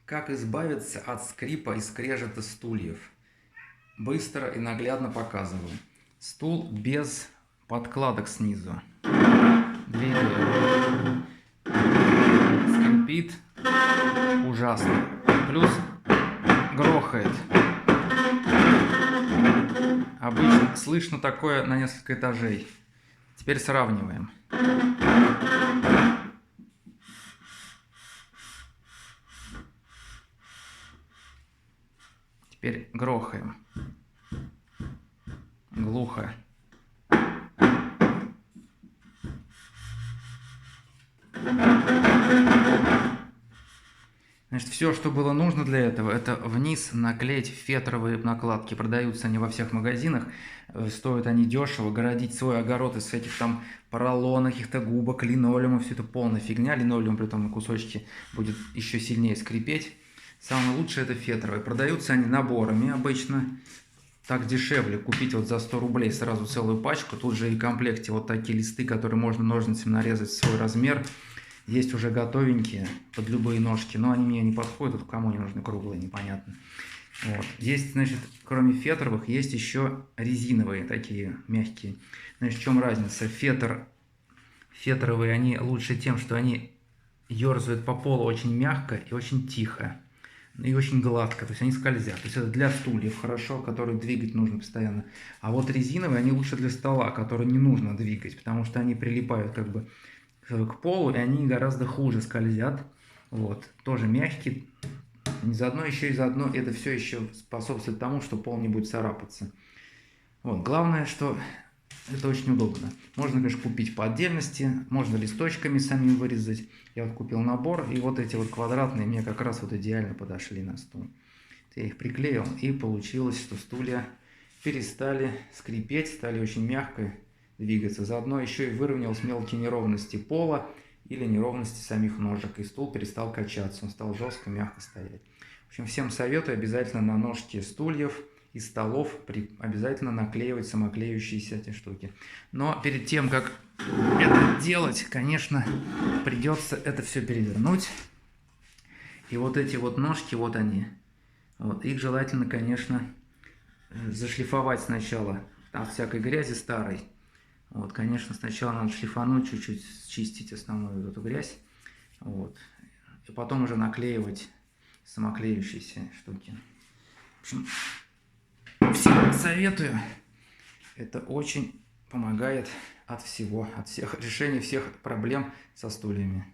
Как избавиться от скрипа и скрежета стульев? Быстро и наглядно показываю. Стул без подкладок снизу. Двигаем. Скрипит ужасно. Плюс грохает. Обычно слышно такое на несколько этажей. Теперь сравниваем. Теперь грохаем. Глухо. Значит, все, что было нужно для этого, это вниз наклеить фетровые накладки. Продаются они во всех магазинах. Стоят они дешево. Городить свой огород из всяких там поролона, каких-то губок, линолеума. Все это полная фигня. Линолеум при том на кусочки будет еще сильнее скрипеть. Самое лучшее это фетровые. Продаются они наборами обычно. Так дешевле купить вот за 100 рублей сразу целую пачку. Тут же и в комплекте вот такие листы, которые можно ножницами нарезать в свой размер. Есть уже готовенькие под любые ножки, но они мне не подходят, кому они нужны круглые, непонятно. Вот. Есть, значит, кроме фетровых, есть еще резиновые такие мягкие. Значит, в чем разница? Фетровые, они лучше тем, что они ерзают по полу очень мягко и очень тихо. И очень гладко, то есть они скользят. То есть это для стульев хорошо, которые двигать нужно постоянно. А вот резиновые, они лучше для стола, которые не нужно двигать, потому что они прилипают как бы к полу, и они гораздо хуже скользят. Вот. Тоже мягкие. Заодно это все еще способствует тому, что пол не будет царапаться. Вот. Главное, что это очень удобно. Можно, конечно, купить по отдельности, можно листочками самим вырезать. Я вот купил набор, и вот эти вот квадратные мне как раз вот идеально подошли на стул. Я их приклеил, и получилось, что стулья перестали скрипеть, стали очень мягко двигаться. Заодно еще и выровнялись мелкие неровности пола или неровности самих ножек. И стул перестал качаться, он стал жестко, мягко стоять. В общем, всем советую обязательно на ножки стульев и столов обязательно наклеивать самоклеющиеся эти штуки. Но перед тем, как это делать, конечно, придется это все перевернуть. И вот эти вот ножки, вот они. Вот, их желательно, конечно, зашлифовать сначала от всякой грязи старой. Вот, конечно, сначала надо шлифануть, чуть-чуть счистить основную эту грязь. Вот. И потом уже наклеивать самоклеющиеся штуки. В общем, всем советую. Это очень помогает от всех решения всех проблем со стульями.